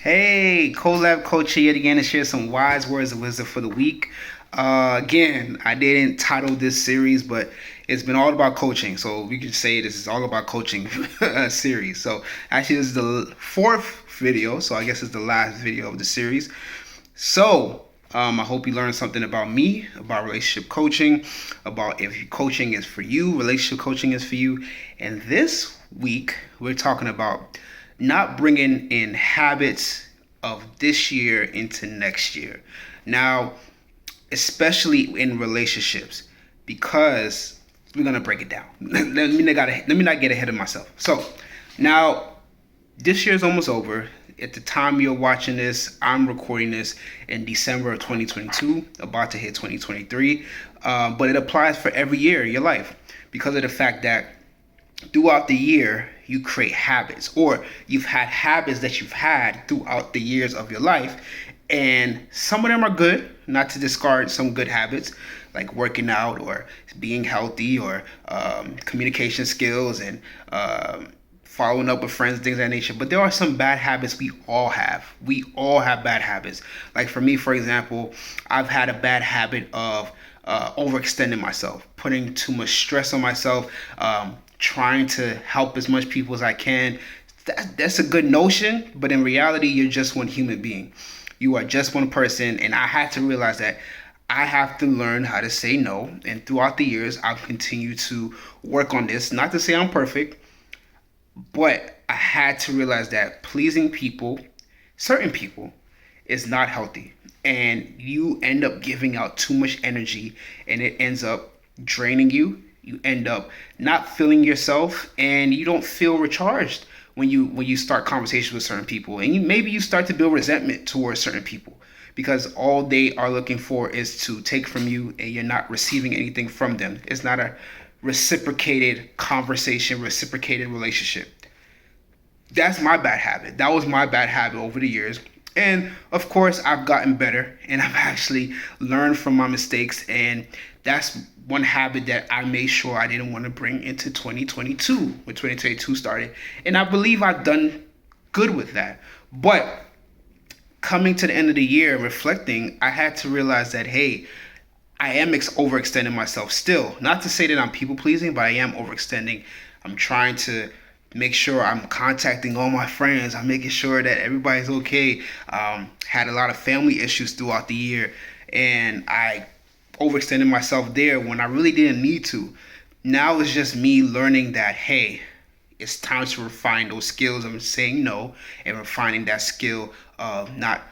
Hey, Colabcoaching yet again to share some wise words of wisdom for the week. Again, I didn't title this series, but it's been all about coaching. So we could say this is all about coaching series. So actually, this is the fourth video. So I guess it's the last video of the series. I hope you learned something about me, about relationship coaching, about if coaching is for you, relationship coaching is for you. And this week, we're talking about not bringing in habits of this year into next year. Now, especially in relationships, because we're gonna break it down. Let me not get ahead of myself. So now this year is almost over. At the time you're watching this, I'm recording this in December of 2022, about to hit 2023. But it applies for every year in your life because of the fact that throughout the year you create habits, or you've had habits that you've had throughout the years of your life, and some of them are good, not to discard some good habits like working out or being healthy or communication skills and following up with friends, things of that nature. But there are some bad habits we all have. We all have bad habits. Like for me, for example, I've had a bad habit of overextending myself, putting too much stress on myself, trying to help as much people as I can. That's a good notion, but in reality, you're just one human being. You are just one person, and I had to realize that I have to learn how to say no. And throughout the years, I've continued to work on this. Not to say I'm perfect, but I had to realize that pleasing people, certain people, is not healthy. And you end up giving out too much energy, and it ends up draining you. You end up not feeling yourself, and you don't feel recharged when you start conversations with certain people, and maybe you start to build resentment towards certain people because all they are looking for is to take from you, and you're not receiving anything from them. It's not a reciprocated conversation, reciprocated relationship. That's my bad habit. That was my bad habit over the years. And of course, I've gotten better, and I've actually learned from my mistakes. And that's one habit that I made sure I didn't want to bring into 2022 when 2022 started. And I believe I've done good with that. But coming to the end of the year, reflecting, I had to realize that, hey, I am overextending myself still. Not to say that I'm people pleasing, but I am overextending. I'm trying to make sure I'm contacting all my friends. I'm making sure that everybody's okay. Had a lot of family issues throughout the year, and I overextended myself there when I really didn't need to. Now it's just me learning that, hey, it's time to refine those skills of saying no, and refining that skill of not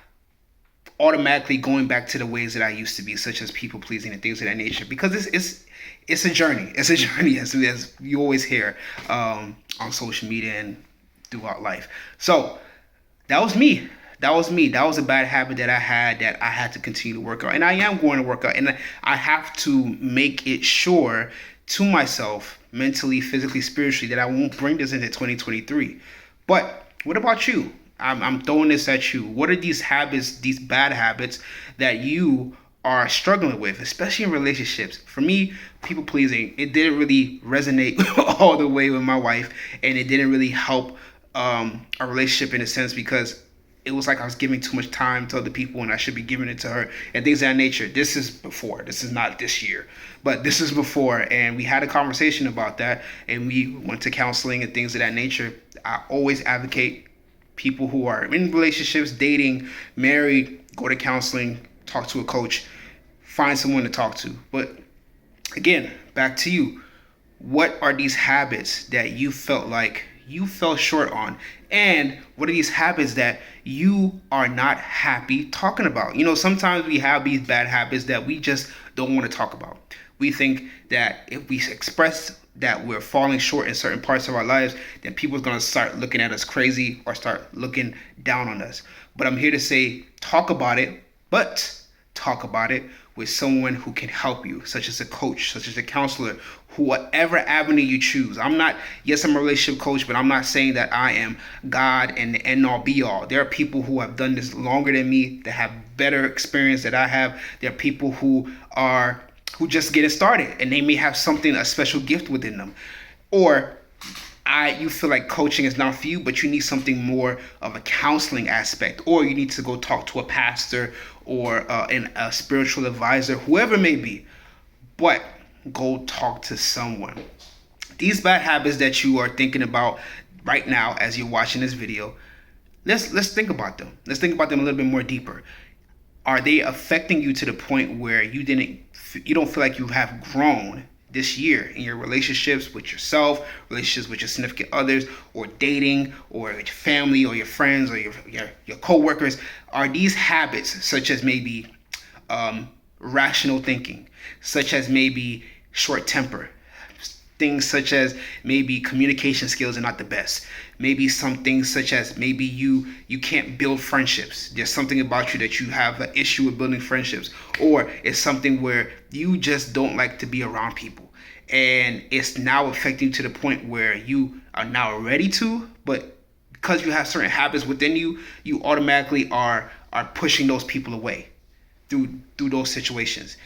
automatically going back to the ways that I used to be, such as people pleasing and things of that nature. Because it's a journey. It's a journey, as you always hear on social media and throughout life. So that was me. That was me. That was a bad habit that I had to continue to work out. And I am going to work out. And I have to make it sure to myself, mentally, physically, spiritually, that I won't bring this into 2023. But what about you? I'm throwing this at you. What are these habits, these bad habits that you are struggling with, especially in relationships? For me, people pleasing, it didn't really resonate all the way with my wife, and it didn't really help a relationship in a sense, because it was like I was giving too much time to other people and I should be giving it to her and things of that nature. This is before. This is not this year, but this is before. And we had a conversation about that, and we went to counseling and things of that nature. I always advocate people who are in relationships, dating, married, go to counseling, talk to a coach, find someone to talk to. But again, back to you. What are these habits that you felt like you fell short on? And what are these habits that you are not happy talking about? You know, sometimes we have these bad habits that we just don't want to talk about. We think that if we express that we're falling short in certain parts of our lives, then people are going to start looking at us crazy or start looking down on us. But I'm here to say, talk about it, but talk about it with someone who can help you, such as a coach, such as a counselor, whatever avenue you choose. I'm a relationship coach, but I'm not saying that I am God and the end all be all. There are people who have done this longer than me, that have better experience that I have. There are people who just getting started, and they may have something, a special gift within them. Or you feel like coaching is not for you, but you need something more of a counseling aspect, or you need to go talk to a pastor or a spiritual advisor, whoever it may be. But go talk to someone. These bad habits that you are thinking about right now as you're watching this video, let's think about them. Let's think about them a little bit more deeper. Are they affecting you to the point where you don't feel like you have grown this year in your relationships with yourself, relationships with your significant others, or dating, or with your family, or your friends, or your co-workers? Are these habits, such as maybe rational thinking, such as maybe short temper, things such as maybe communication skills are not the best, maybe some things such as maybe you can't build friendships, there's something about you that you have an issue with building friendships, or it's something where you just don't like to be around people, and it's now affecting you to the point where you are now ready to, but because you have certain habits within you, you automatically are pushing those people away through those situations.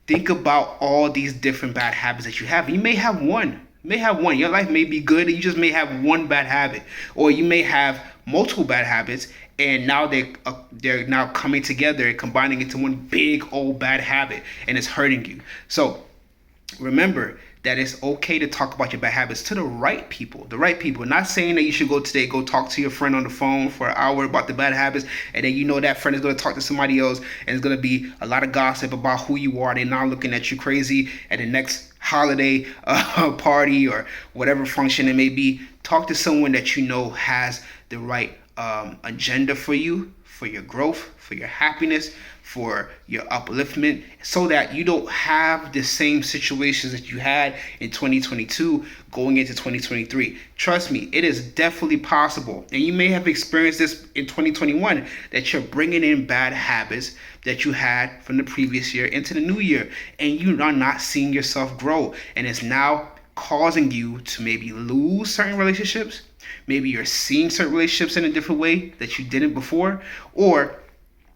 Think about all these different bad habits that you have. You may have one. Your life may be good, and you just may have one bad habit, or you may have multiple bad habits, and now they're now coming together and combining into one big old bad habit, and it's hurting you. So remember that it's okay to talk about your bad habits to the right people. Not saying that you should go talk to your friend on the phone for an hour about the bad habits, and then that friend is going to talk to somebody else, and it's going to be a lot of gossip about who you are. They're now looking at you crazy at the next holiday party or whatever function it may be. Talk to someone that you know has the right agenda for you, for your growth, for your happiness, for your upliftment, so that you don't have the same situations that you had in 2022 going into 2023. Trust me, it is definitely possible. And you may have experienced this in 2021, that you're bringing in bad habits that you had from the previous year into the new year, and you are not seeing yourself grow. And it's now causing you to maybe lose certain relationships. Maybe you're seeing certain relationships in a different way that you didn't before, or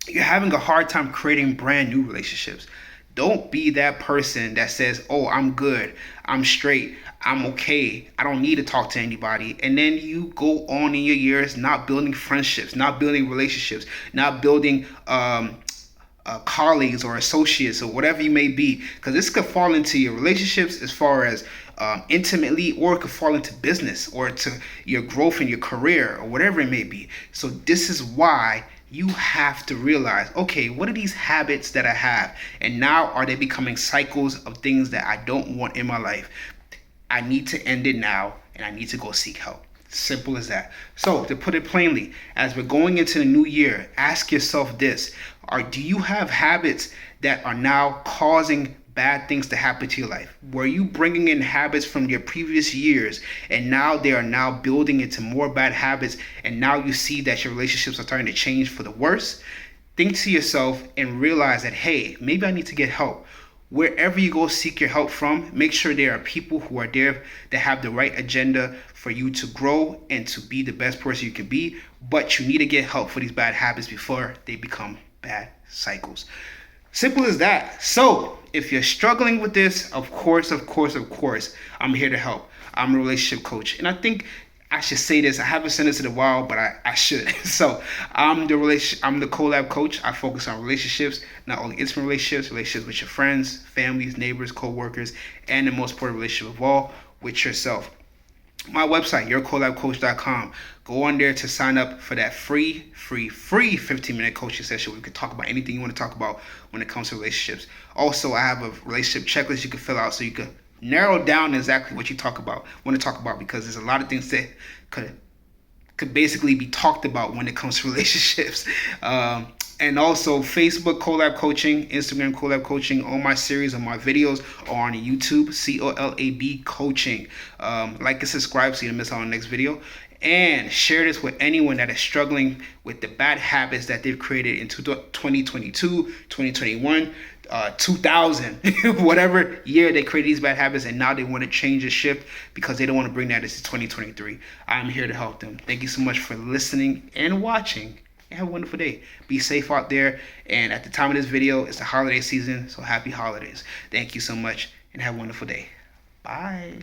you're having a hard time creating brand new relationships. Don't be that person that says, oh, I'm good, I'm straight, I'm okay, I don't need to talk to anybody. And then you go on in your years not building friendships, not building relationships, not building colleagues or associates or whatever you may be. Because this could fall into your relationships as far as intimately, or it could fall into business or to your growth in your career or whatever it may be. So this is why you have to realize, okay, what are these habits that I have? And now are they becoming cycles of things that I don't want in my life? I need to end it now, and I need to go seek help. Simple as that. So to put it plainly, as we're going into the new year, ask yourself this: do you have habits that are now causing bad things to happen to your life? Were you bringing in habits from your previous years, and now they are now building into more bad habits, and now you see that your relationships are starting to change for the worse? Think to yourself and realize that, hey, maybe I need to get help. Wherever you go seek your help from, make sure there are people who are there that have the right agenda for you to grow and to be the best person you can be. But you need to get help for these bad habits before they become bad cycles. Simple as that. So if you're struggling with this, of course, I'm here to help. I'm a relationship coach. And I think I should say this. I haven't said this in a while, but I should. So I'm the Collab coach. I focus on relationships, not only intimate relationships with your friends, families, neighbors, co-workers, and the most important relationship of all, with yourself. My website, yourcolabcoach.com. Go on there to sign up for that free 15-minute coaching session where we can talk about anything you want to talk about when it comes to relationships. Also, I have a relationship checklist you can fill out so you can narrow down exactly what you want to talk about, because there's a lot of things that could basically be talked about when it comes to relationships. And also Facebook Collab Coaching, Instagram Collab Coaching. All my series and my videos are on YouTube, COLAB Coaching. Like and subscribe so you don't miss out on the next video. And share this with anyone that is struggling with the bad habits that they've created in 2022, 2021, 2000, whatever year they created these bad habits, and now they want to change and shift because they don't want to bring that into 2023. I'm here to help them. Thank you so much for listening and watching. Have a wonderful day. Be safe out there. And at the time of this video, it's the holiday season, so happy holidays. Thank you so much, and have a wonderful day. Bye.